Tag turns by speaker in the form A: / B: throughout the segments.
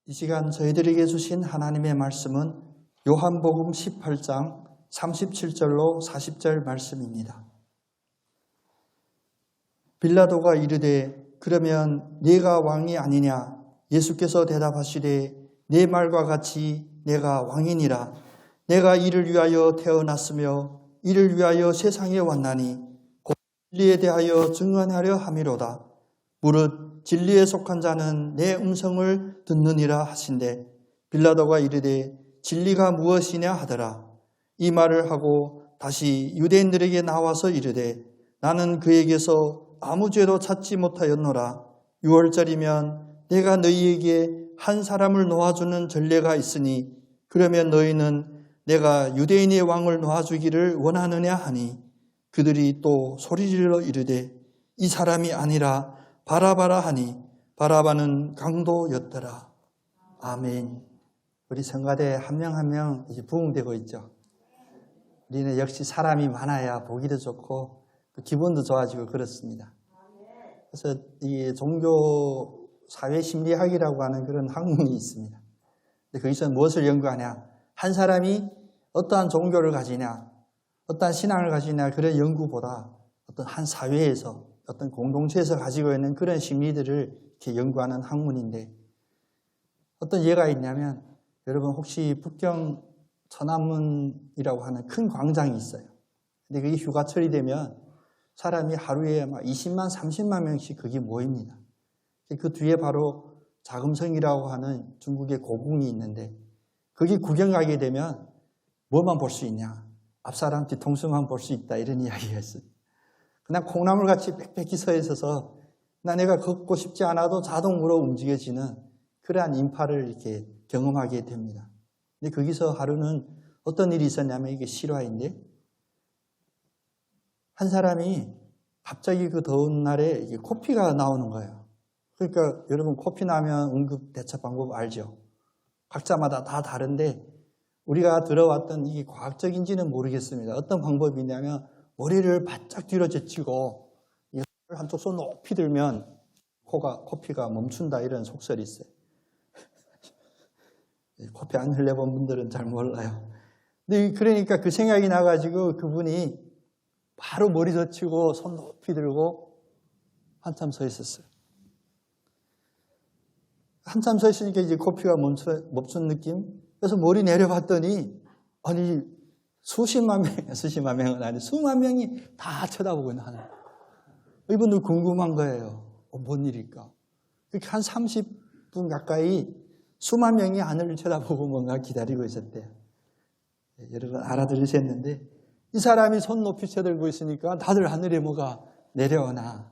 A: 이 시간 저희들에게 주신 하나님의 말씀은 요한복음 18장 37절로 40절 말씀입니다. 빌라도가 이르되 그러면 네가 왕이 아니냐? 예수께서 대답하시되 네 말과 같이 내가 왕이니라. 내가 이를 위하여 태어났으며 이를 위하여 세상에 왔나니 곧 진리에 대하여 증언하려 함이로다. 무릇 진리에 속한 자는 내 음성을 듣느니라 하신대 빌라도가 이르되 진리가 무엇이냐 하더라. 이 말을 하고 다시 유대인들에게 나와서 이르되 나는 그에게서 아무 죄도 찾지 못하였노라. 6월절이면 내가 너희에게 한 사람을 놓아주는 전례가 있으니 그러면 너희는 내가 유대인의 왕을 놓아주기를 원하느냐 하니 그들이 또 소리질러 이르되 이 사람이 아니라 바라바라 하니 바라바는 강도였더라. 아멘. 우리 성가대 한 명 한 명 부흥되고 있죠. 우리는 역시 사람이 많아야 보기도 좋고 기분도 좋아지고 그렇습니다. 그래서 이 종교 사회 심리학이라고 하는 그런 학문이 있습니다. 근데 거기서 무엇을 연구하냐? 한 사람이 어떠한 종교를 가지냐, 어떠한 신앙을 가지냐 그런 연구보다 어떤 한 사회에서 어떤 공동체에서 가지고 있는 그런 심리들을 이렇게 연구하는 학문인데 어떤 예가 있냐면 여러분 혹시 북경 천안문이라고 하는 큰 광장이 있어요. 근데 그게 휴가철이 되면 사람이 하루에 막 20만, 30만 명씩 거기 모입니다. 그 뒤에 바로 자금성이라고 하는 중국의 고궁이 있는데 거기 구경 가게 되면 뭐만 볼 수 있냐? 앞사람 뒤통수만 볼 수 있다 이런 이야기가 있어요. 그냥 콩나물같이 빽빽히 서 있어서 내가 걷고 싶지 않아도 자동으로 움직여지는 그러한 인파를 이렇게 경험하게 됩니다. 근데 거기서 하루는 어떤 일이 있었냐면 이게 실화인데 한 사람이 갑자기 그 더운 날에 이게 코피가 나오는 거예요. 그러니까 여러분 코피 나면 응급 대처 방법 알죠? 각자마다 다 다른데 우리가 들어왔던 이게 과학적인지는 모르겠습니다. 어떤 방법이냐면 머리를 바짝 뒤로 제치고 한쪽 손 높이 들면 코피가 멈춘다 이런 속설이 있어요. 코피 안 흘려본 분들은 잘 몰라요. 근데 그러니까 그 생각이 나가지고 그분이 바로 머리 젖히고 손 높이 들고 한참 서 있었어요. 한참 서 있으니까 이제 코피가 멈춘 느낌? 그래서 머리 내려봤더니 아니 수십만 명은 아니 수만 명이 다 쳐다보고 있는 하늘. 이분들 궁금한 거예요. 뭔 일일까? 그렇게 한 30분 가까이 수만 명이 하늘을 쳐다보고 뭔가 기다리고 있었대요. 여러분 알아들으셨는데 이 사람이 손 높이 쳐들고 있으니까 다들 하늘에 뭐가 내려오나.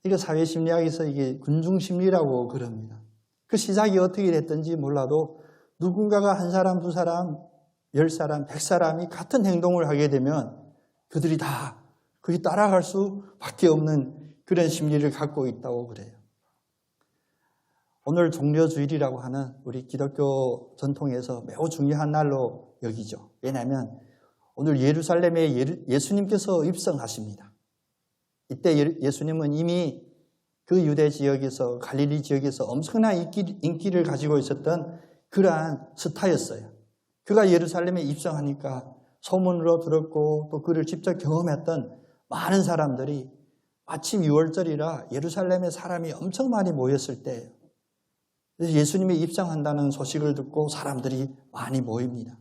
A: 이거 사회심리학에서 이게 군중심리라고 그럽니다. 그 시작이 어떻게 됐든지 몰라도 누군가가 한 사람, 두 사람, 10사람, 100사람이 같은 행동을 하게 되면 그들이 다 거기 따라갈 수밖에 없는 그런 심리를 갖고 있다고 그래요. 오늘 종려주일이라고 하는 우리 기독교 전통에서 매우 중요한 날로 여기죠. 왜냐하면 오늘 예루살렘에 예수님께서 입성하십니다. 이때 예수님은 이미 그 유대 지역에서 갈릴리 지역에서 엄청난 인기를 가지고 있었던 그러한 스타였어요. 그가 예루살렘에 입성하니까 소문으로 들었고 또 그를 직접 경험했던 많은 사람들이 마침 6월절이라 예루살렘에 사람이 엄청 많이 모였을 때예요. 그래서 예수님이 입성한다는 소식을 듣고 사람들이 많이 모입니다.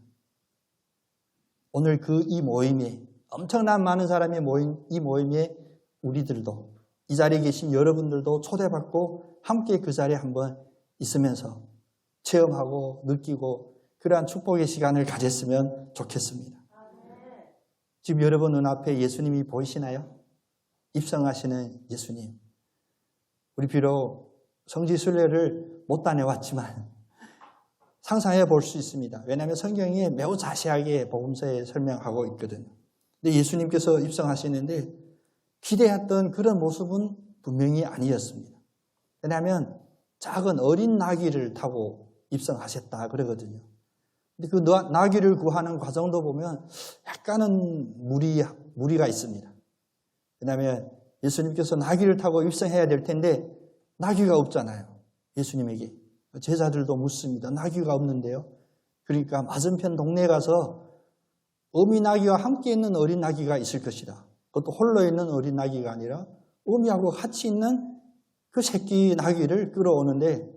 A: 오늘 이 모임에 엄청난 많은 사람이 모인 이 모임에 우리들도 이 자리에 계신 여러분들도 초대받고 함께 그 자리에 한번 있으면서 체험하고 느끼고 그러한 축복의 시간을 가졌으면 좋겠습니다. 지금 여러분 눈앞에 예수님이 보이시나요? 입성하시는 예수님. 우리 비록 성지순례를 못 다녀왔지만 상상해 볼 수 있습니다. 왜냐하면 성경이 매우 자세하게 복음서에 설명하고 있거든요. 근데 예수님께서 입성하시는데 기대했던 그런 모습은 분명히 아니었습니다. 왜냐하면 작은 어린 나귀를 타고 입성하셨다 그러거든요. 근데 그 나귀를 구하는 과정도 보면 약간은 무리가 있습니다. 왜냐하면 예수님께서 나귀를 타고 입성해야 될 텐데 나귀가 없잖아요. 예수님에게. 제자들도 묻습니다. 나귀가 없는데요. 그러니까 맞은편 동네에 가서 어미 나귀와 함께 있는 어린 나귀가 있을 것이다. 그것도 홀로 있는 어린 나귀가 아니라 어미하고 같이 있는 그 새끼 나귀를 끌어오는데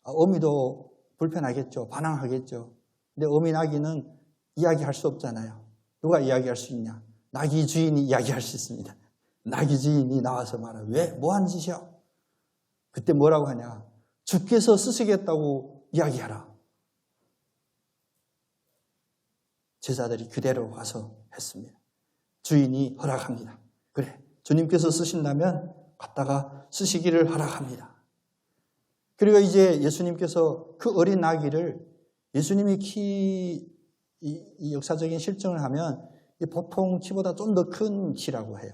A: 어미도 불편하겠죠. 반항하겠죠. 근데 어미 나귀는 이야기할 수 없잖아요. 누가 이야기할 수 있냐? 나귀 주인이 이야기할 수 있습니다. 나귀 주인이 나와서 말해. 왜? 뭐한 짓이야? 그때 뭐라고 하냐? 주께서 쓰시겠다고 이야기하라. 제자들이 그대로 가서 했습니다. 주인이 허락합니다. 그래, 주님께서 쓰신다면 갔다가 쓰시기를 허락합니다. 그리고 이제 예수님께서 그 어린 나귀를 예수님이 이 역사적인 실정을 하면 보통 키보다 좀 더 큰 키라고 해요.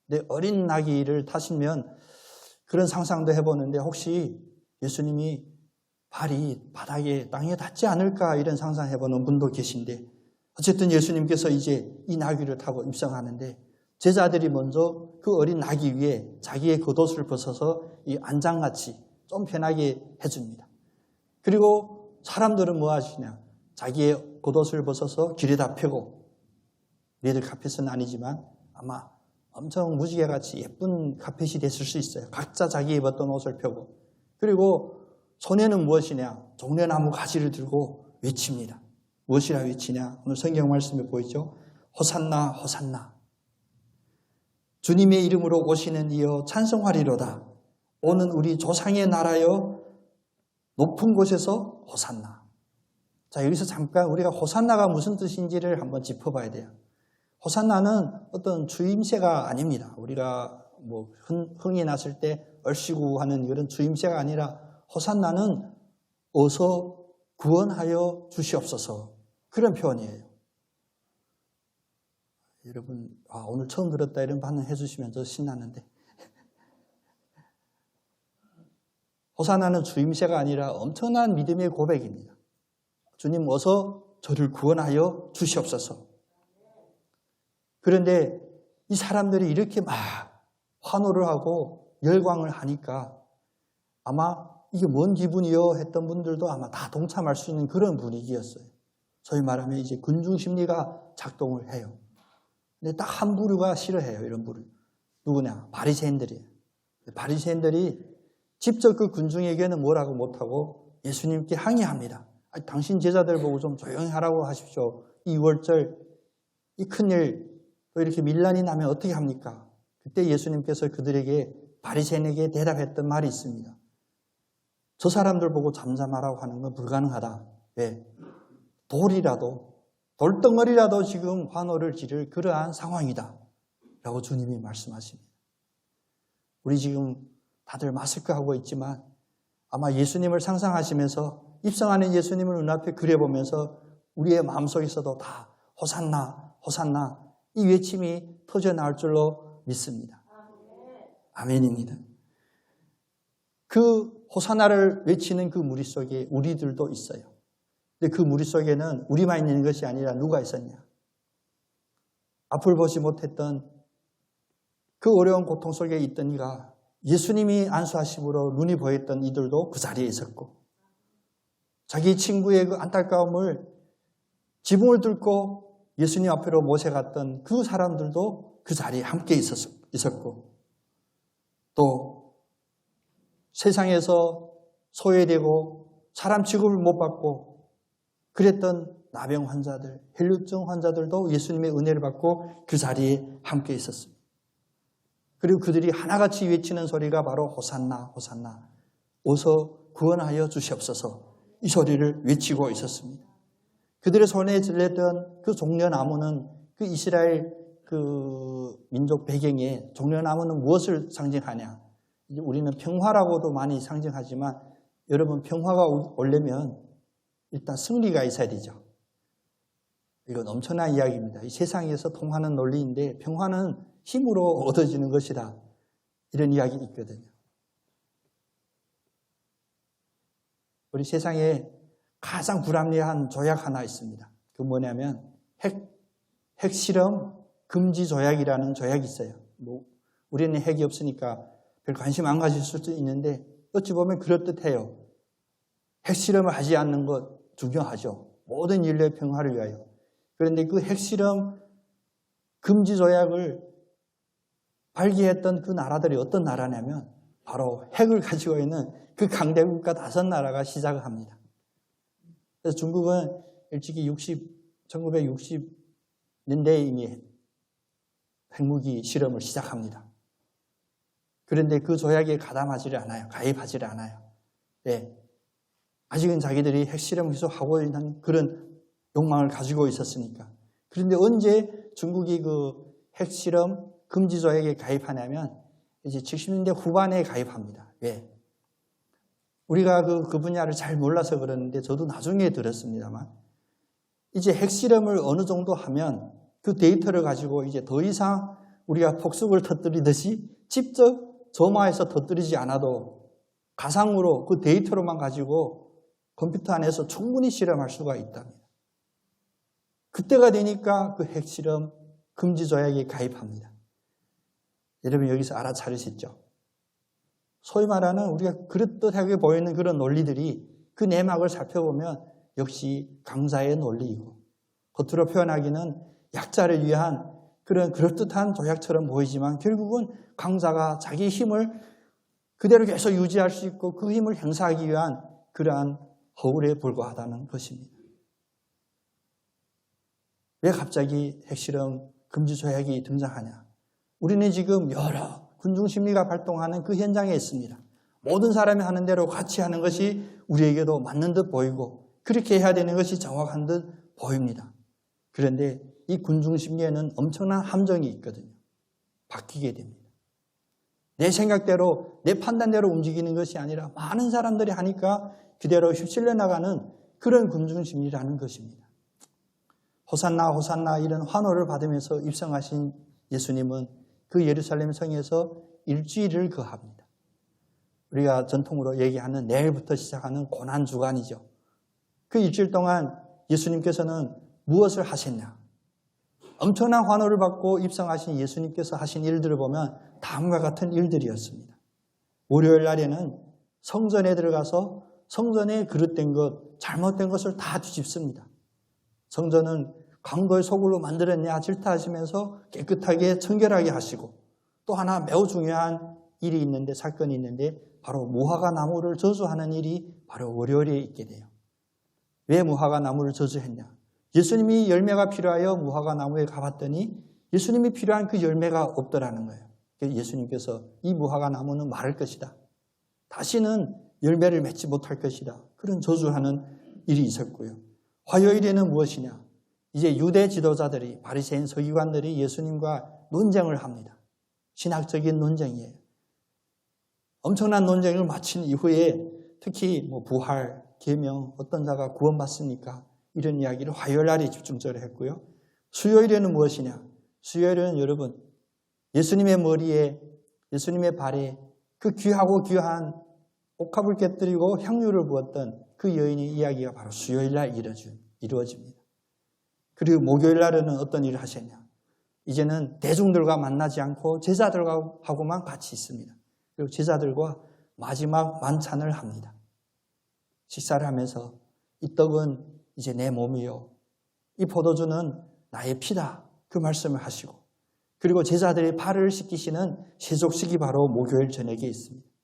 A: 근데 어린 나귀를 타시면 그런 상상도 해보는데 혹시 예수님이 발이 바닥에 땅에 닿지 않을까 이런 상상해보는 분도 계신데 어쨌든 예수님께서 이제 이 나귀를 타고 입성하는데 제자들이 먼저 그 어린 나귀 위에 자기의 겉옷을 벗어서 이 안장같이 좀 편하게 해줍니다. 그리고 사람들은 뭐 하시냐? 자기의 겉옷을 벗어서 길에다 펴고 얘들 카펫은 아니지만 아마 엄청 무지개같이 예쁜 카펫이 됐을 수 있어요. 각자 자기 입었던 옷을 펴고 그리고 손에는 무엇이냐? 종려나무 가지를 들고 외칩니다. 무엇이라 외치냐? 오늘 성경 말씀에 보이죠? 호산나 호산나 주님의 이름으로 오시는 이여 찬송하리로다. 오는 우리 조상의 나라여 높은 곳에서 호산나. 자, 여기서 잠깐 우리가 호산나가 무슨 뜻인지를 한번 짚어봐야 돼요. 호산나는 어떤 주임새가 아닙니다. 우리가 뭐 흥이 났을 때 얼씨구 하는 이런 주임새가 아니라 호산나는 어서 구원하여 주시옵소서 그런 표현이에요. 여러분 오늘 처음 들었다 이런 반응 해주시면 저 신나는데 호산나는 주임새가 아니라 엄청난 믿음의 고백입니다. 주님 어서 저를 구원하여 주시옵소서. 그런데 이 사람들이 이렇게 막 환호를 하고 열광을 하니까 아마 이게 뭔 기분이요 했던 분들도 아마 다 동참할 수 있는 그런 분위기였어요. 소위 말하면 이제 군중 심리가 작동을 해요. 근데 딱 한 부류가 싫어해요. 이런 부류. 누구냐? 바리새인들이에요. 바리새인들이 직접 그 군중에게는 뭐라고 못하고 예수님께 항의합니다. 아니, 당신 제자들 보고 좀 조용히 하라고 하십시오. 이 유월절, 이 큰일, 또 이렇게 밀란이 나면 어떻게 합니까? 그때 예수님께서 그들에게 바리새인에게 대답했던 말이 있습니다. 저 사람들 보고 잠잠하라고 하는 건 불가능하다. 왜? 돌덩어리라도 지금 환호를 지를 그러한 상황이다. 라고 주님이 말씀하십니다. 우리 지금 다들 마스크 하고 있지만 아마 예수님을 상상하시면서 입성하는 예수님을 눈앞에 그려보면서 우리의 마음속에서도 다 호산나, 호산나 이 외침이 터져나올 줄로 믿습니다. 아멘입니다. 그 호산나를 외치는 그 무리 속에 우리들도 있어요. 근데 그 무리 속에는 우리만 있는 것이 아니라 누가 있었냐? 앞을 보지 못했던 그 어려운 고통 속에 있던 이가 예수님이 안수하심으로 눈이 보였던 이들도 그 자리에 있었고 자기 친구의 그 안타까움을 지붕을 뚫고 예수님 앞으로 모셔갔던 그 사람들도 그 자리에 함께 있었고 또 세상에서 소외되고 사람 취급을 못 받고 그랬던 나병 환자들, 혈류증 환자들도 예수님의 은혜를 받고 그 자리에 함께 있었습니다. 그리고 그들이 하나같이 외치는 소리가 바로 호산나, 호산나, 어서 구원하여 주시옵소서 이 소리를 외치고 있었습니다. 그들의 손에 들렸던 그 종려나무는 그 이스라엘 그 민족 배경에 종려나무는 무엇을 상징하냐? 우리는 평화라고도 많이 상징하지만 여러분 평화가 오려면 일단 승리가 있어야 되죠. 이건 엄청난 이야기입니다. 이 세상에서 통하는 논리인데 평화는 힘으로 얻어지는 것이다. 이런 이야기 있거든요. 우리 세상에 가장 불합리한 조약 하나 있습니다. 그 뭐냐면 핵실험 금지 조약이라는 조약이 있어요. 뭐 우리는 핵이 없으니까 별 관심 안 가질 수도 있는데 어찌 보면 그럴듯해요. 핵실험을 하지 않는 것 중요하죠. 모든 인류의 평화를 위하여. 그런데 그 핵실험 금지 조약을 발기했던 그 나라들이 어떤 나라냐면 바로 핵을 가지고 있는 그 강대국가 5나라가 시작을 합니다. 그래서 중국은 일찍이 1960년대에 이미 핵무기 실험을 시작합니다. 그런데 그 조약에 가담하지를 않아요. 가입하지를 않아요. 네. 아직은 자기들이 핵실험을 계속하고 있는 그런 욕망을 가지고 있었으니까. 그런데 언제 중국이 그 핵실험 금지 조약에 가입하냐면 이제 70년대 후반에 가입합니다. 왜? 우리가 그 분야를 잘 몰라서 그러는데 저도 나중에 들었습니다만 이제 핵실험을 어느 정도 하면 그 데이터를 가지고 이제 더 이상 우리가 폭죽을 터뜨리듯이 직접 점화해서 터뜨리지 않아도 가상으로 그 데이터로만 가지고 컴퓨터 안에서 충분히 실험할 수가 있답니다. 그때가 되니까 그 핵실험 금지 조약에 가입합니다. 여러분 여기서 알아차리셨죠? 소위 말하는 우리가 그릇듯하게 보이는 그런 논리들이 그 내막을 살펴보면 역시 강자의 논리이고 겉으로 표현하기는 약자를 위한 그런 그럴듯한 조약처럼 보이지만 결국은 강자가 자기 힘을 그대로 계속 유지할 수 있고 그 힘을 행사하기 위한 그러한 허울에 불과하다는 것입니다. 왜 갑자기 핵실험 금지 조약이 등장하냐? 우리는 지금 여러 군중심리가 발동하는 그 현장에 있습니다. 모든 사람이 하는 대로 같이 하는 것이 우리에게도 맞는 듯 보이고 그렇게 해야 되는 것이 정확한 듯 보입니다. 그런데 이 군중심리에는 엄청난 함정이 있거든요. 바뀌게 됩니다. 내 생각대로 내 판단대로 움직이는 것이 아니라 많은 사람들이 하니까 그대로 휩쓸려 나가는 그런 군중심리라는 것입니다. 호산나 호산나 이런 환호를 받으면서 입성하신 예수님은 그 예루살렘 성에서 일주일을 거합니다. 우리가 전통으로 얘기하는 내일부터 시작하는 고난주간이죠. 그 일주일 동안 예수님께서는 무엇을 하셨냐? 엄청난 환호를 받고 입성하신 예수님께서 하신 일들을 보면 다음과 같은 일들이었습니다. 월요일 날에는 성전에 들어가서 성전에 그릇된 것, 잘못된 것을 다 뒤집습니다. 성전은 강도의 소굴로 만들었냐 질타하시면서 깨끗하게 청결하게 하시고 또 하나 매우 중요한 일이 있는데 사건이 있는데 바로 무화과 나무를 저주하는 일이 바로 월요일에 있게 돼요. 왜 무화과 나무를 저주했냐? 예수님이 열매가 필요하여 무화과 나무에 가봤더니 예수님이 필요한 그 열매가 없더라는 거예요. 예수님께서 이 무화과 나무는 마를 것이다. 다시는 열매를 맺지 못할 것이다. 그런 저주하는 일이 있었고요. 화요일에는 무엇이냐? 이제 유대 지도자들이 바리새인 서기관들이 예수님과 논쟁을 합니다. 신학적인 논쟁이에요. 엄청난 논쟁을 마친 이후에 특히 부활, 계명, 어떤 자가 구원받습니까? 이런 이야기를 화요일 날에 집중적으로 했고요. 수요일에는 무엇이냐? 수요일은 여러분 예수님의 머리에 예수님의 발에 그 귀하고 귀한 옥합을 깨뜨리고 향유를 부었던 그 여인의 이야기가 바로 수요일 날 이루어집니다. 그리고 목요일 날에는 어떤 일을 하셨냐? 이제는 대중들과 만나지 않고 제자들하고만 같이 있습니다. 그리고 제자들과 마지막 만찬을 합니다. 식사를 하면서 이 떡은 이제 내 몸이요. 이 포도주는 나의 피다. 그 말씀을 하시고 그리고 제자들의 발을 씻기시는 세족식이 바로 목요일 저녁에 있습니다.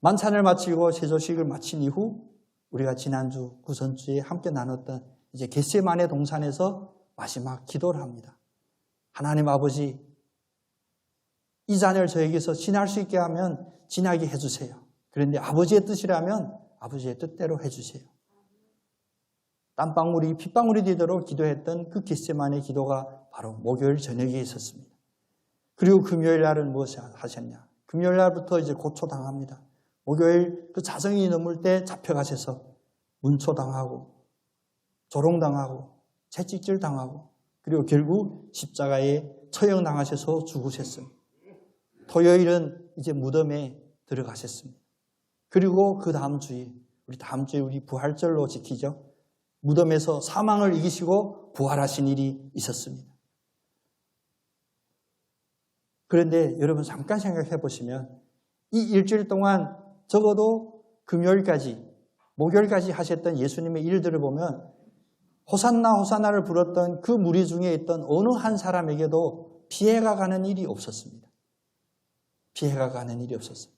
A: 만찬을 마치고 세족식을 마친 이후 우리가 지난주 그 전주에 함께 나눴던 이제 겟세마네 동산에서 마지막 기도를 합니다. 하나님 아버지, 이 잔을 저에게서 지날 수 있게 하면 지나게 해주세요. 그런데 아버지의 뜻이라면 아버지의 뜻대로 해주세요. 땀방울이 핏방울이 되도록 기도했던 그 겟세마네 기도가 바로 목요일 저녁에 있었습니다. 그리고 금요일 날은 무엇을 하셨냐? 금요일 날부터 이제 고초당합니다. 목요일 그 자정이 넘을 때 잡혀가셔서 문초당하고 조롱당하고 채찍질당하고 그리고 결국 십자가에 처형당하셔서 죽으셨습니다. 토요일은 이제 무덤에 들어가셨습니다. 그리고 그 다음 주에 우리 부활절로 지키죠. 무덤에서 사망을 이기시고 부활하신 일이 있었습니다. 그런데 여러분 잠깐 생각해 보시면 이 일주일 동안 적어도 금요일까지, 목요일까지 하셨던 예수님의 일들을 보면 호산나 호산나를 불렀던 그 무리 중에 있던 어느 한 사람에게도 피해가 가는 일이 없었습니다. 피해가 가는 일이 없었어요.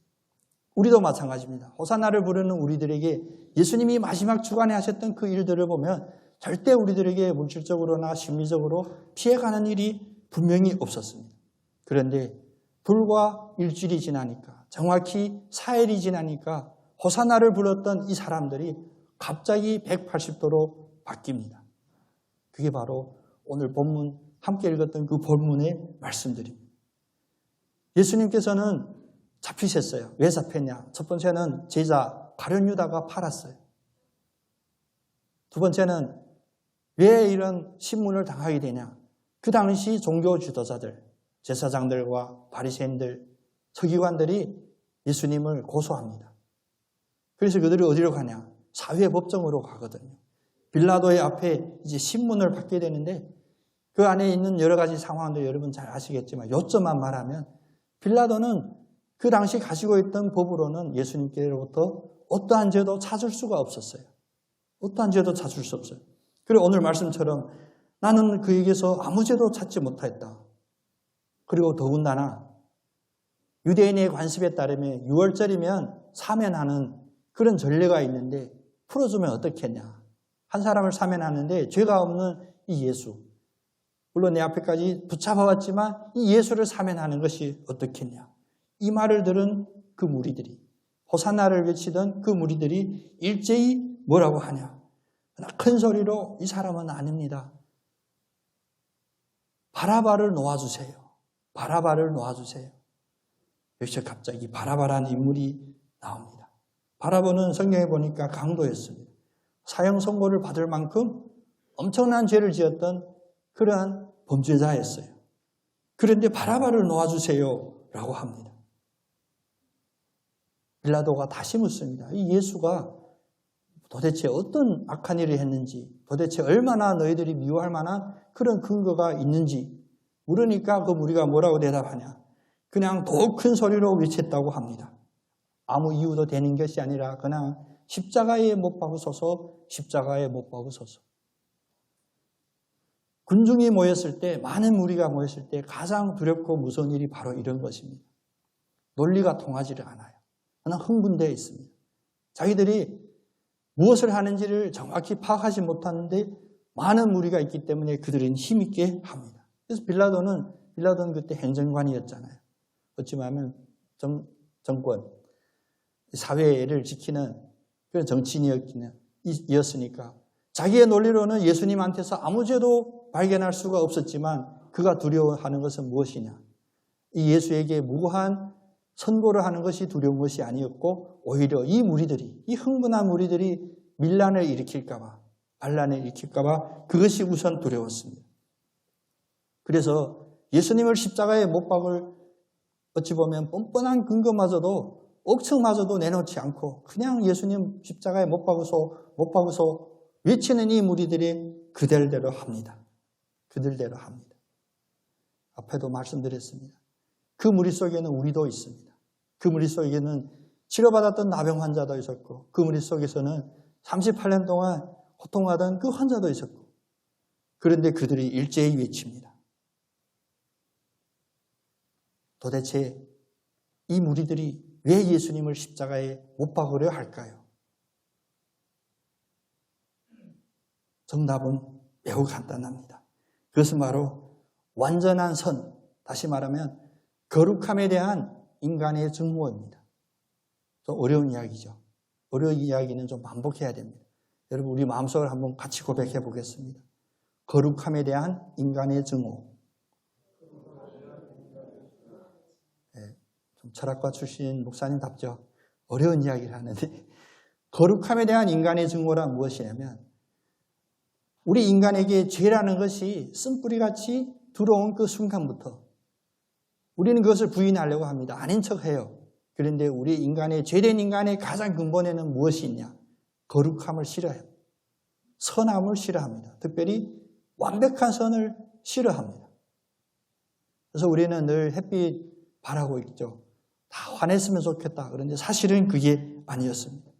A: 우리도 마찬가지입니다. 호산나를 부르는 우리들에게 예수님이 마지막 주간에 하셨던 그 일들을 보면 절대 우리들에게 물질적으로나 심리적으로 피해가는 일이 분명히 없었습니다. 그런데 불과 일주일이 지나니까, 정확히 4일이 지나니까 호산나를 불렀던 이 사람들이 갑자기 180도로 바뀝니다. 그게 바로 오늘 본문, 함께 읽었던 그 본문의 말씀들입니다. 예수님께서는 잡히셨어요. 왜 잡혔냐? 첫 번째는 제자 가룟 유다가 팔았어요. 두 번째는 왜 이런 신문을 당하게 되냐? 그 당시 종교 지도자들, 제사장들과 바리새인들, 서기관들이 예수님을 고소합니다. 그래서 그들이 어디로 가냐? 사회법정으로 가거든요. 빌라도의 앞에 이제 신문을 받게 되는데 그 안에 있는 여러 가지 상황도 여러분 잘 아시겠지만 요점만 말하면 빌라도는 그 당시 가지고 있던 법으로는 예수님께로부터 어떠한 죄도 찾을 수가 없었어요. 어떠한 죄도 찾을 수 없어요. 그리고 오늘 말씀처럼 나는 그에게서 아무 죄도 찾지 못했다. 그리고 더군다나 유대인의 관습에 따르면 6월절이면 사면하는 그런 전례가 있는데 풀어주면 어떻겠냐. 한 사람을 사면하는데 죄가 없는 이 예수. 물론 내 앞에까지 붙잡아왔지만 이 예수를 사면하는 것이 어떻겠냐. 이 말을 들은 그 무리들이, 호산나를 외치던 그 무리들이 일제히 뭐라고 하냐. 큰 소리로 이 사람은 아닙니다. 바라바를 놓아주세요. 바라바를 놓아주세요. 여기서 갑자기 바라바라는 인물이 나옵니다. 바라바는 성경에 보니까 강도였습니다. 사형 선고를 받을 만큼 엄청난 죄를 지었던 그러한 범죄자였어요. 그런데 바라바를 놓아주세요 라고 합니다. 빌라도가 다시 묻습니다. 이 예수가 도대체 어떤 악한 일을 했는지, 도대체 얼마나 너희들이 미워할 만한 그런 근거가 있는지 물으니까 그 무리가 뭐라고 대답하냐. 그냥 더 큰 소리로 외쳤다고 합니다. 아무 이유도 되는 것이 아니라 그냥 십자가에 못 박으소서, 십자가에 못 박으소서. 군중이 모였을 때, 많은 무리가 모였을 때 가장 두렵고 무서운 일이 바로 이런 것입니다. 논리가 통하지를 않아요. 그냥 흥분되어 있습니다. 자기들이 무엇을 하는지를 정확히 파악하지 못하는데 많은 무리가 있기 때문에 그들은 힘있게 합니다. 그래서 빌라도는 그때 행정관이었잖아요. 어찌 보면 정권, 사회를 지키는 그런 정치인이었으니까 자기의 논리로는 예수님한테서 아무 죄도 발견할 수가 없었지만 그가 두려워하는 것은 무엇이냐. 이 예수에게 무고한 선고를 하는 것이 두려운 것이 아니었고 오히려 이 무리들이, 이 흥분한 무리들이 밀란을 일으킬까봐, 반란을 일으킬까봐 그것이 우선 두려웠습니다. 그래서 예수님을 십자가에 못 박을 어찌 보면 뻔뻔한 근거마저도 억측마저도 내놓지 않고 그냥 예수님 십자가에 못 박으소 외치는 이 무리들이 그들대로 합니다. 그들대로 합니다. 앞에도 말씀드렸습니다. 그 무리 속에는 우리도 있습니다. 그 무리 속에는 치료받았던 나병 환자도 있었고 그 무리 속에서는 38년 동안 고통하던 그 환자도 있었고 그런데 그들이 일제히 외칩니다. 도대체 이 무리들이 왜 예수님을 십자가에 못 박으려 할까요? 정답은 매우 간단합니다. 그것은 바로 완전한 선, 다시 말하면 거룩함에 대한 인간의 증오입니다. 좀 어려운 이야기죠. 어려운 이야기는 좀 반복해야 됩니다. 여러분 우리 마음속을 한번 같이 고백해 보겠습니다. 거룩함에 대한 인간의 증오. 네, 좀 철학과 출신 목사님답죠. 어려운 이야기를 하는데 거룩함에 대한 인간의 증오란 무엇이냐면 우리 인간에게 죄라는 것이 쓴뿌리같이 들어온 그 순간부터 우리는 그것을 부인하려고 합니다. 아닌 척해요. 그런데 우리 인간의 죄된 인간의 가장 근본에는 무엇이 있냐? 거룩함을 싫어해요. 선함을 싫어합니다. 특별히 완벽한 선을 싫어합니다. 그래서 우리는 늘 햇빛 바라고 있죠. 다 화냈으면 좋겠다. 그런데 사실은 그게 아니었습니다.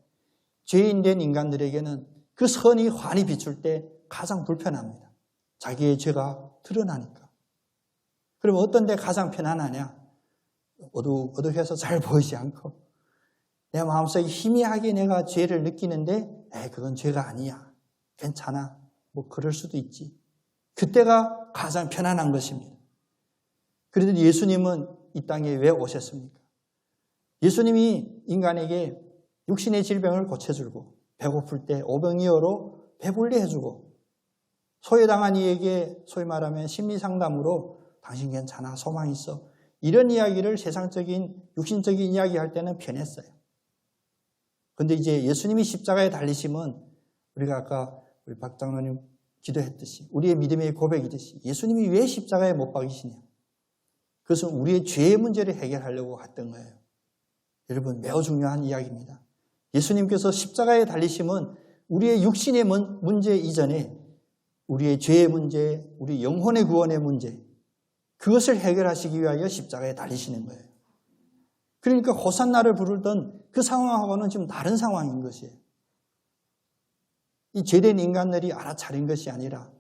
A: 죄인된 인간들에게는 그 선이 환히 비출 때 가장 불편합니다. 자기의 죄가 드러나니까. 그럼 어떤 데 가장 편안하냐? 어둑어둑해서 잘 보이지 않고 내 마음속에 희미하게 내가 죄를 느끼는데 그건 죄가 아니야. 괜찮아. 뭐 그럴 수도 있지. 그때가 가장 편안한 것입니다. 그런데 예수님은 이 땅에 왜 오셨습니까? 예수님이 인간에게 육신의 질병을 고쳐주고 배고플 때 오병이어로 배불리 해주고 소외당한 이에게 소위 말하면 심리상담으로 당신 괜찮아, 소망 있어. 이런 이야기를 세상적인 육신적인 이야기 할 때는 편했어요. 그런데 이제 예수님이 십자가에 달리심은 우리가 아까 우리 박 장로님 기도했듯이 우리의 믿음의 고백이듯이 예수님이 왜 십자가에 못 박이시냐? 그것은 우리의 죄의 문제를 해결하려고 했던 거예요. 여러분 매우 중요한 이야기입니다. 예수님께서 십자가에 달리심은 우리의 육신의 문제 이전에 우리의 죄의 문제, 우리 영혼의 구원의 문제 그것을 해결하시기 위하여 십자가에 달리시는 거예요. 그러니까 호산나를 부르던 그 상황하고는 지금 다른 상황인 것이에요. 이 죄된 인간들이 알아차린 것이 아니라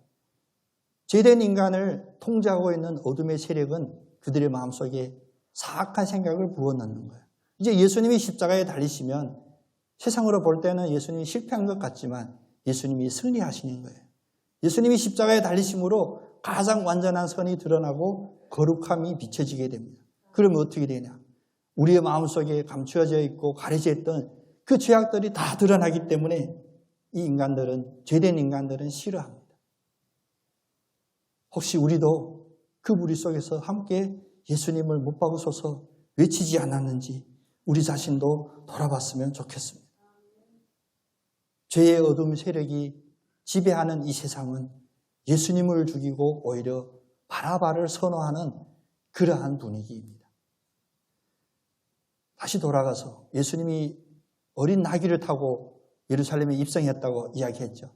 A: 죄된 인간을 통제하고 있는 어둠의 세력은 그들의 마음속에 사악한 생각을 부어넣는 거예요. 이제 예수님이 십자가에 달리시면 세상으로 볼 때는 예수님이 실패한 것 같지만 예수님이 승리하시는 거예요. 예수님이 십자가에 달리심으로 가장 완전한 선이 드러나고 거룩함이 비춰지게 됩니다. 그러면 어떻게 되냐? 우리의 마음속에 감추어져 있고 가려져 있던 그 죄악들이 다 드러나기 때문에 이 인간들은, 죄된 인간들은 싫어합니다. 혹시 우리도 그 무리 속에서 함께 예수님을 못 박으소서 외치지 않았는지 우리 자신도 돌아봤으면 좋겠습니다. 죄의 어둠 세력이 지배하는 이 세상은 예수님을 죽이고 오히려 바라바를 선호하는 그러한 분위기입니다. 다시 돌아가서 예수님이 어린 나귀를 타고 예루살렘에 입성했다고 이야기했죠.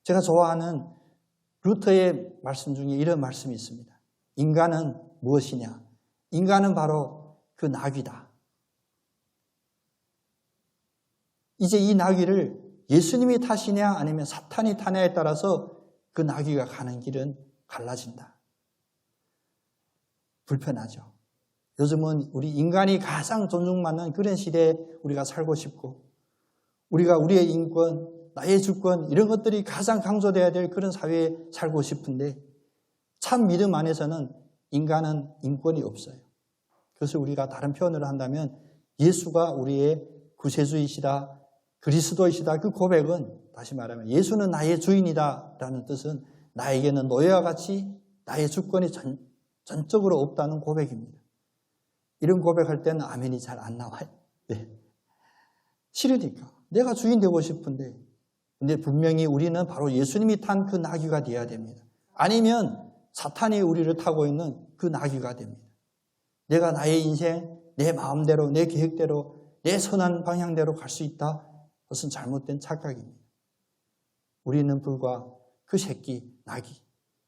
A: 제가 좋아하는 루터의 말씀 중에 이런 말씀이 있습니다. 인간은 무엇이냐? 인간은 바로 그 나귀다. 이제 이 나귀를 예수님이 타시냐 아니면 사탄이 타냐에 따라서 그 나귀가 가는 길은 갈라진다. 불편하죠. 요즘은 우리 인간이 가장 존중받는 그런 시대에 우리가 살고 싶고 우리가 우리의 인권, 나의 주권 이런 것들이 가장 강조돼야 될 그런 사회에 살고 싶은데 참 믿음 안에서는 인간은 인권이 없어요. 그래서 우리가 다른 표현을 한다면 예수가 우리의 구세주이시다, 그리스도이시다 그 고백은 다시 말하면 예수는 나의 주인이다 라는 뜻은 나에게는 노예와 같이 나의 주권이 전적으로 없다는 고백입니다. 이런 고백할 때는 아멘이 잘 안 나와요. 네. 싫으니까. 내가 주인 되고 싶은데 근데 분명히 우리는 바로 예수님이 탄 그 나귀가 되어야 됩니다. 아니면 사탄이 우리를 타고 있는 그 나귀가 됩니다. 내가 나의 인생, 내 마음대로, 내 계획대로, 내 선한 방향대로 갈 수 있다. 그것은 잘못된 착각입니다. 우리는 불과 그 새끼, 나귀,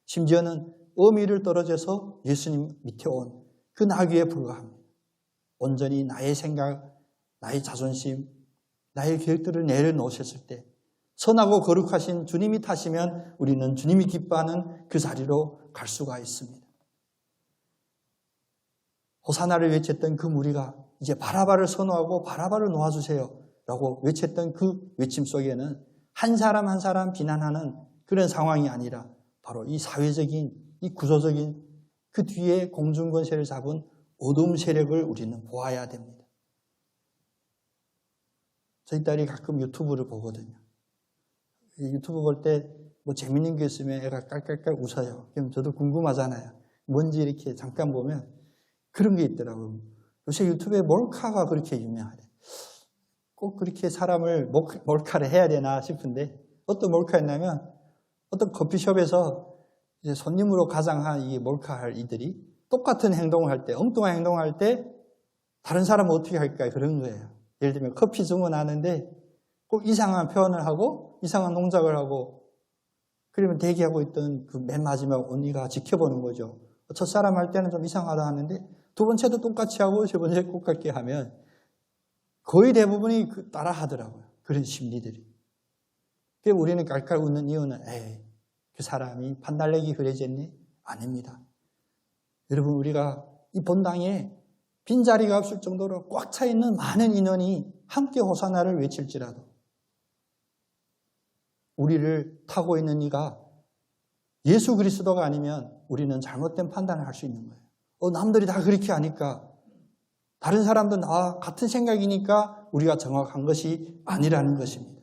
A: 심지어는 어미를 떨어져서 예수님 밑에 온 그 나귀에 불과합니다. 온전히 나의 생각, 나의 자존심, 나의 계획들을 내려놓으셨을 때 선하고 거룩하신 주님이 타시면 우리는 주님이 기뻐하는 그 자리로 갈 수가 있습니다. 호사나를 외쳤던 그 무리가 이제 바라바를 선호하고 바라바를 놓아주세요 라고 외쳤던 그 외침 속에는 한 사람 한 사람 비난하는 그런 상황이 아니라 바로 이 사회적인, 이 구조적인 그 뒤에 공중권세를 잡은 어둠 세력을 우리는 보아야 됩니다. 저희 딸이 가끔 유튜브를 보거든요. 유튜브 볼 때 뭐 재밌는 게 있으면 애가 깔깔깔 웃어요. 그럼 저도 궁금하잖아요. 뭔지 이렇게 잠깐 보면 그런 게 있더라고요. 요새 유튜브에 몰카가 그렇게 유명하대. 꼭 그렇게 사람을 몰카를 해야 되나 싶은데 어떤 몰카였냐면 어떤 커피숍에서 이제 손님으로 가장한 이 몰카할 이들이 똑같은 행동을 할 때, 엉뚱한 행동을 할 때 다른 사람은 어떻게 할까 그런 거예요. 예를 들면 커피 주문하는데 꼭 이상한 표현을 하고 이상한 동작을 하고 그러면 대기하고 있던 그 맨 마지막 언니가 지켜보는 거죠. 첫 사람 할 때는 좀 이상하다 하는데 두 번째도 똑같이 하고 세 번째 똑같게 하면 거의 대부분이 따라 하더라고요. 그런 심리들이. 그래서 우리는 깔깔 웃는 이유는 그 사람이 판달래기 흐려졌니? 아닙니다. 여러분, 우리가 이 본당에 빈자리가 없을 정도로 꽉 차 있는 많은 인원이 함께 호사나를 외칠지라도 우리를 타고 있는 이가 예수 그리스도가 아니면 우리는 잘못된 판단을 할 수 있는 거예요. 남들이 다 그렇게 하니까, 다른 사람도 나와 같은 생각이니까 우리가 정확한 것이 아니라는 것입니다.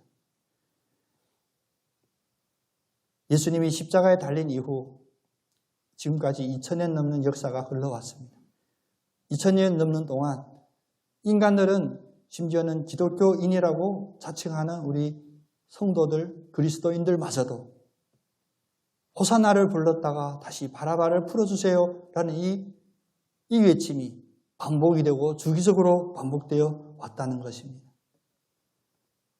A: 예수님이 십자가에 달린 이후 지금까지 2000년 넘는 역사가 흘러왔습니다. 2000년 넘는 동안 인간들은, 심지어는 기독교인이라고 자칭하는 우리 성도들, 그리스도인들마저도 호사나를 불렀다가 다시 바라바를 풀어주세요 라는 이 외침이 반복이 되고 주기적으로 반복되어 왔다는 것입니다.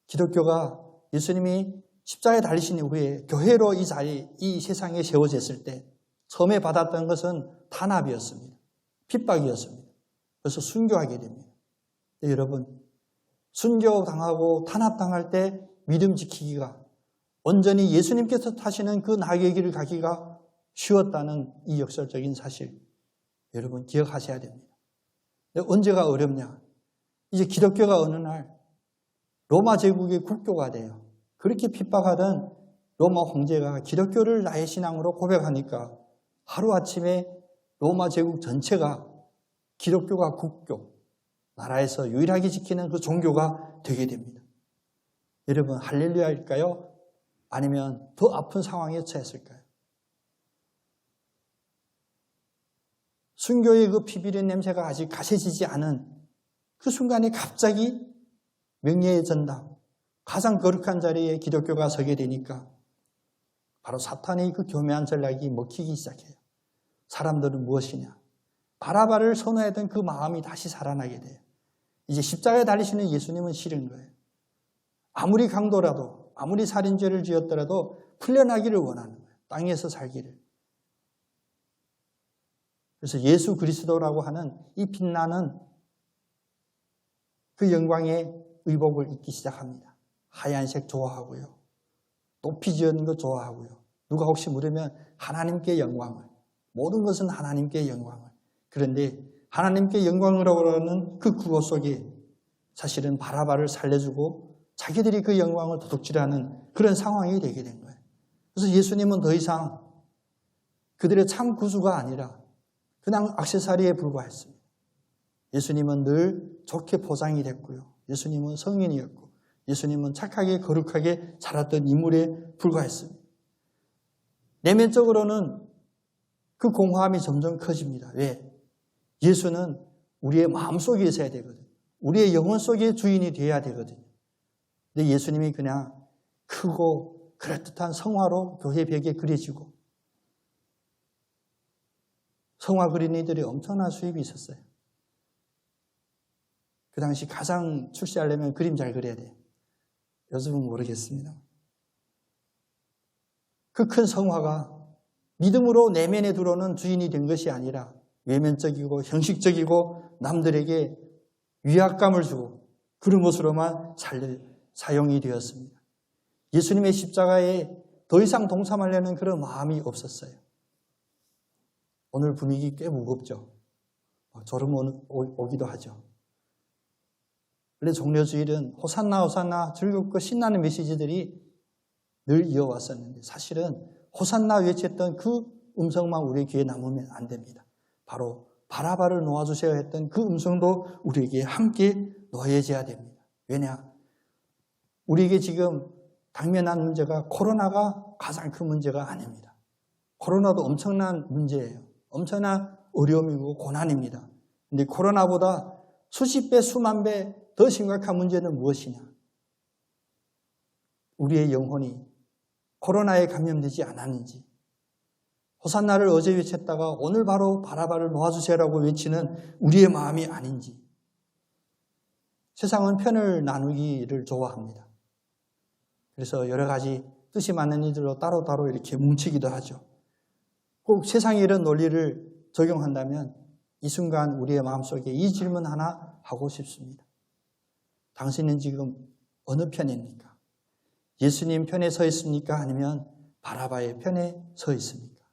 A: 기독교가 예수님이 십자가에 달리신 이후에 교회로 이 세상에 세워졌을 때 처음에 받았던 것은 탄압이었습니다. 핍박이었습니다. 그래서 순교하게 됩니다. 여러분, 순교당하고 탄압당할 때 믿음 지키기가, 온전히 예수님께서 타시는 그 나귀의 길을 가기가 쉬웠다는 이 역설적인 사실, 여러분 기억하셔야 됩니다. 언제가 어렵냐? 이제 기독교가 어느 날 로마 제국의 국교가 돼요. 그렇게 핍박하던 로마 황제가 기독교를 나의 신앙으로 고백하니까 하루아침에 로마 제국 전체가 기독교가 국교, 나라에서 유일하게 지키는 그 종교가 되게 됩니다. 여러분, 할렐루야일까요? 아니면 더 아픈 상황에 처했을까요? 순교의 그 피비린 냄새가 아직 가셔지지 않은 그 순간에 갑자기 명예의 전당, 가장 거룩한 자리에 기독교가 서게 되니까 바로 사탄의 그 교묘한 전략이 먹히기 시작해요. 사람들은 무엇이냐? 바라바를 선호했던 그 마음이 다시 살아나게 돼요. 이제 십자가에 달리시는 예수님은 싫은 거예요. 아무리 강도라도, 아무리 살인죄를 지었더라도 풀려나기를 원하는 거예요. 땅에서 살기를. 그래서 예수 그리스도라고 하는 이 빛나는 그 영광의 의복을 입기 시작합니다. 하얀색 좋아하고요. 높이 지은 거 좋아하고요. 누가 혹시 물으면 하나님께 영광을, 모든 것은 하나님께 영광을. 그런데 하나님께 영광이라고 하는 그 구호 속에 사실은 바라바를 살려주고 자기들이 그 영광을 도둑질하는 그런 상황이 되게 된 거예요. 그래서 예수님은 더 이상 그들의 참 구주가 아니라 그냥 액세서리에 불과했습니다. 예수님은 늘 좋게 포장이 됐고요. 예수님은 성인이었고 예수님은 착하게 거룩하게 자랐던 인물에 불과했습니다. 내면적으로는 그 공허함이 점점 커집니다. 왜? 예수는 우리의 마음속에 있어야 되거든요. 우리의 영혼 속에 주인이 되어야 되거든요. 근데 예수님이 그냥 크고 그럴듯한 성화로 교회 벽에 그려지고, 성화 그리니들이 엄청난 수입이 있었어요. 그 당시 가장 출세하려면 그림 잘 그려야 돼요. 요즘은 모르겠습니다. 그 큰 성화가 믿음으로 내면에 들어오는 주인이 된 것이 아니라 외면적이고 형식적이고 남들에게 위압감을 주고 그런 것으로만 사용이 되었습니다. 예수님의 십자가에 더 이상 동참하려는 그런 마음이 없었어요. 오늘 분위기 꽤 무겁죠. 졸음 오기도 하죠. 원래 종려주일은 호산나 호산나 즐겁고 신나는 메시지들이 늘 이어왔었는데 사실은 호산나 외쳤던 그 음성만 우리 귀에 남으면 안 됩니다. 바로 바라바를 놓아주셔야 했던 그 음성도 우리에게 함께 놓여져야 됩니다. 왜냐? 우리에게 지금 당면한 문제가 코로나가 가장 큰 문제가 아닙니다. 코로나도 엄청난 문제예요. 엄청난 어려움이고 고난입니다. 그런데 코로나보다 수십 배, 수만 배 더 심각한 문제는 무엇이냐? 우리의 영혼이 코로나에 감염되지 않았는지, 호산나를 어제 외쳤다가 오늘 바로 바라바를 놓아주세요라고 외치는 우리의 마음이 아닌지. 세상은 편을 나누기를 좋아합니다. 그래서 여러 가지 뜻이 맞는 이들로 따로따로 이렇게 뭉치기도 하죠. 꼭 세상에 이런 논리를 적용한다면 이 순간 우리의 마음속에 이 질문 하나 하고 싶습니다. 당신은 지금 어느 편입니까? 예수님 편에 서 있습니까? 아니면 바라바의 편에 서 있습니까?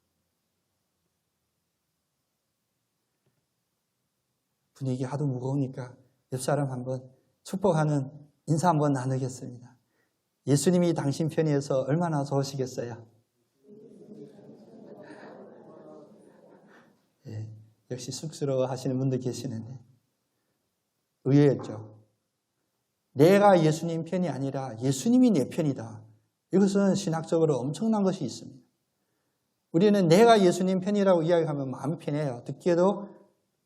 A: 분위기 하도 무거우니까 옆 사람 한번 축복하는 인사 한번 나누겠습니다. 예수님이 당신 편이어서 얼마나 좋으시겠어요? 예, 역시 쑥스러워 하시는 분도 계시는데 의외였죠. 내가 예수님 편이 아니라 예수님이 내 편이다. 이것은 신학적으로 엄청난 것이 있습니다. 우리는 내가 예수님 편이라고 이야기하면 마음이 편해요. 듣기에도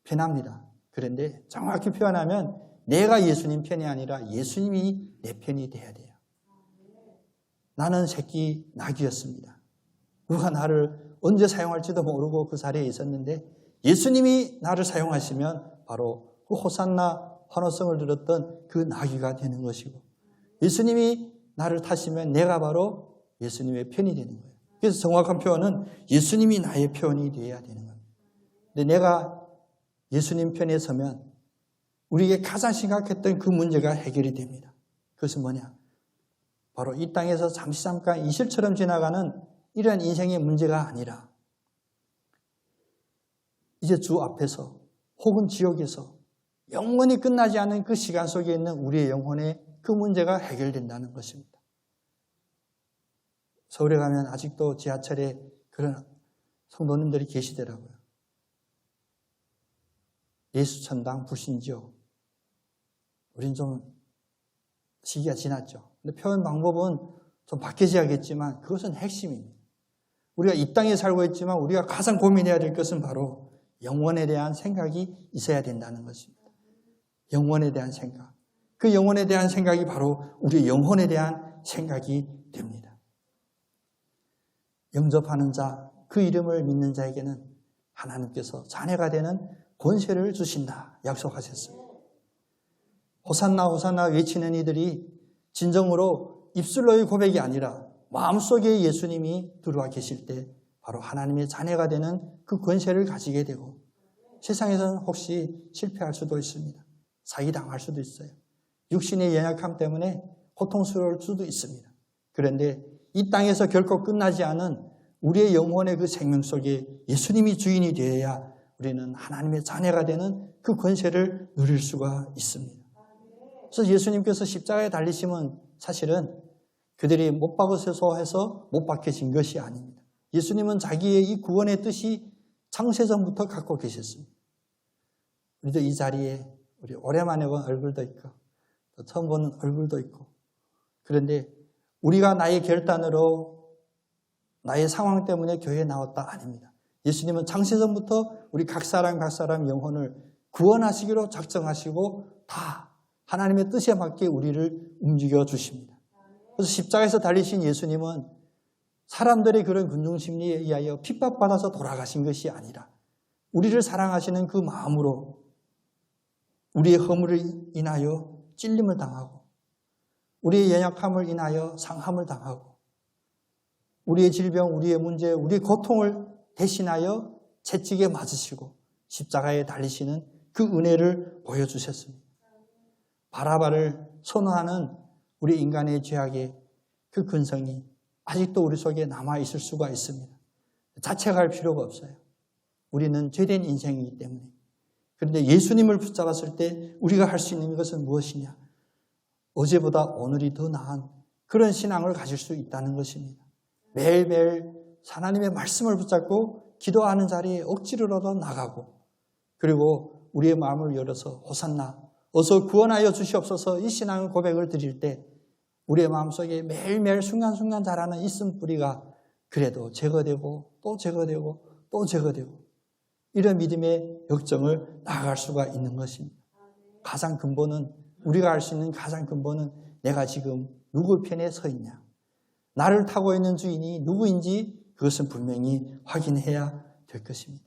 A: 편합니다. 그런데 정확히 표현하면 내가 예수님 편이 아니라 예수님이 내 편이 돼야 돼요. 나는 새끼 낙이었습니다. 누가 나를 언제 사용할지도 모르고 그 자리에 있었는데 예수님이 나를 사용하시면 바로 그 호산나 환호성을 들었던 그 나귀가 되는 것이고 예수님이 나를 타시면 내가 바로 예수님의 편이 되는 거예요. 그래서 정확한 표현은 예수님이 나의 편이 되어야 되는 거예요. 근데 내가 예수님 편에 서면 우리에게 가장 심각했던 그 문제가 해결이 됩니다. 그것은 뭐냐? 바로 이 땅에서 잠깐 이슬처럼 지나가는 이런 인생의 문제가 아니라 이제 주 앞에서 혹은 지옥에서 영원히 끝나지 않은 그 시간 속에 있는 우리의 영혼의 그 문제가 해결된다는 것입니다. 서울에 가면 아직도 지하철에 그런 성도님들이 계시더라고요. 예수천당 불신지옥. 우린 좀 시기가 지났죠. 근데 표현 방법은 좀 바뀌어야겠지만 그것은 핵심입니다. 우리가 이 땅에 살고 있지만 우리가 가장 고민해야 될 것은 바로 영원에 대한 생각이 있어야 된다는 것입니다. 영원에 대한 생각. 그 영원에 대한 생각이 바로 우리의 영혼에 대한 생각이 됩니다. 영접하는 자, 그 이름을 믿는 자에게는 하나님께서 자녀가 되는 권세를 주신다 약속하셨습니다. 호산나 호산나 외치는 이들이 진정으로 입술로의 고백이 아니라 마음속에 예수님이 들어와 계실 때 바로 하나님의 자녀가 되는 그 권세를 가지게 되고 세상에서는 혹시 실패할 수도 있습니다. 사기당할 수도 있어요. 육신의 연약함 때문에 고통스러울 수도 있습니다. 그런데 이 땅에서 결코 끝나지 않은 우리의 영혼의 그 생명 속에 예수님이 주인이 되어야 우리는 하나님의 자녀가 되는 그 권세를 누릴 수가 있습니다. 그래서 예수님께서 십자가에 달리심은 사실은 그들이 못 박으셔서 해서 못 박혀진 것이 아닙니다. 예수님은 자기의 이 구원의 뜻이 창세전부터 갖고 계셨습니다. 우리도 이 자리에 우리 오랜만에 본 얼굴도 있고 또 처음 보는 얼굴도 있고 그런데 우리가 나의 결단으로 나의 상황 때문에 교회에 나왔다 아닙니다. 예수님은 창세전부터 우리 각 사람 영혼을 구원하시기로 작정하시고 다 하나님의 뜻에 맞게 우리를 움직여 주십니다. 그래서 십자가에서 달리신 예수님은 사람들의 그런 군중심리에 의하여 핍박받아서 돌아가신 것이 아니라 우리를 사랑하시는 그 마음으로 우리의 허물을 인하여 찔림을 당하고 우리의 연약함을 인하여 상함을 당하고 우리의 질병, 우리의 문제, 우리의 고통을 대신하여 채찍에 맞으시고 십자가에 달리시는 그 은혜를 보여주셨습니다. 바라바를 선호하는 우리 인간의 죄악의 그 근성이 아직도 우리 속에 남아있을 수가 있습니다. 자책할 필요가 없어요. 우리는 죄된 인생이기 때문에. 그런데 예수님을 붙잡았을 때 우리가 할 수 있는 것은 무엇이냐? 어제보다 오늘이 더 나은 그런 신앙을 가질 수 있다는 것입니다. 매일매일 하나님의 말씀을 붙잡고 기도하는 자리에 억지로라도 나가고 그리고 우리의 마음을 열어서 호산나 어서 구원하여 주시옵소서 이 신앙 고백을 드릴 때 우리의 마음속에 매일매일 순간순간 자라는 있음뿌리가 그래도 제거되고 또 제거되고 또 제거되고 이런 믿음의 역정을 나아갈 수가 있는 것입니다. 가장 근본은 우리가 할 수 있는 가장 근본은 내가 지금 누구 편에 서 있냐. 나를 타고 있는 주인이 누구인지 그것은 분명히 확인해야 될 것입니다.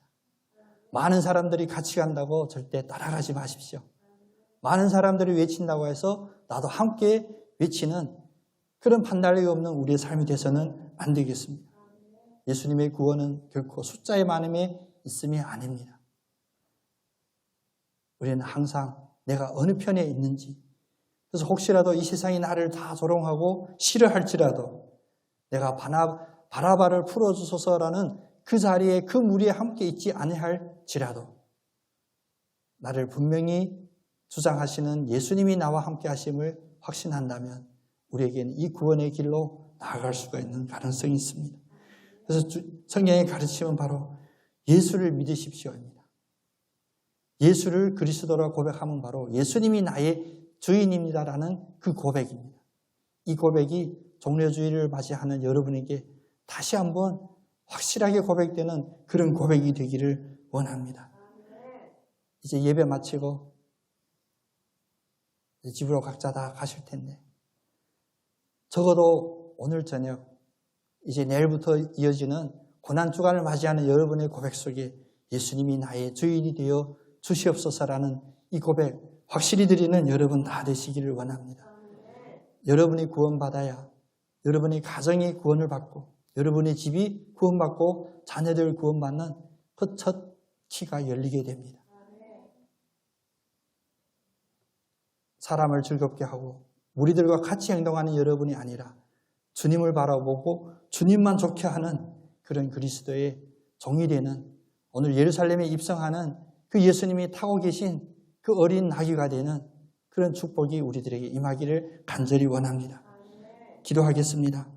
A: 많은 사람들이 같이 간다고 절대 따라가지 마십시오. 많은 사람들이 외친다고 해서 나도 함께 외치는 그런 판단력이 없는 우리의 삶이 돼서는 안 되겠습니다. 예수님의 구원은 결코 숫자의 많음에 있음이 아닙니다. 우리는 항상 내가 어느 편에 있는지, 그래서 혹시라도 이 세상이 나를 다 조롱하고 싫어할지라도 내가 바라바를 풀어주소서라는 그 자리에 그 무리에 함께 있지 아니할지라도 나를 분명히 주장하시는 예수님이 나와 함께 하심을 확신한다면 우리에게는 이 구원의 길로 나아갈 수가 있는 가능성이 있습니다. 그래서 성경의 가르침은 바로 예수를 믿으십시오입니다. 예수를 그리스도라 고백하면 바로 예수님이 나의 주인입니다라는 그 고백입니다. 이 고백이 종려주의를 맞이하는 여러분에게 다시 한번 확실하게 고백되는 그런 고백이 되기를 원합니다. 이제 예배 마치고 집으로 각자 다 가실 텐데 적어도 오늘 저녁 이제 내일부터 이어지는 고난주간을 맞이하는 여러분의 고백 속에 예수님이 나의 주인이 되어 주시옵소서라는 이 고백 확실히 드리는 여러분 다 되시기를 원합니다. 여러분이 구원받아야 여러분의 가정이 구원을 받고 여러분의 집이 구원받고 자녀들 구원받는 그 첫 키가 열리게 됩니다. 사람을 즐겁게 하고 무리들과 같이 행동하는 여러분이 아니라 주님을 바라보고 주님만 좋게 하는 그런 그리스도의 종이 되는 오늘 예루살렘에 입성하는 그 예수님이 타고 계신 그 어린 나귀가 되는 그런 축복이 우리들에게 임하기를 간절히 원합니다. 기도하겠습니다.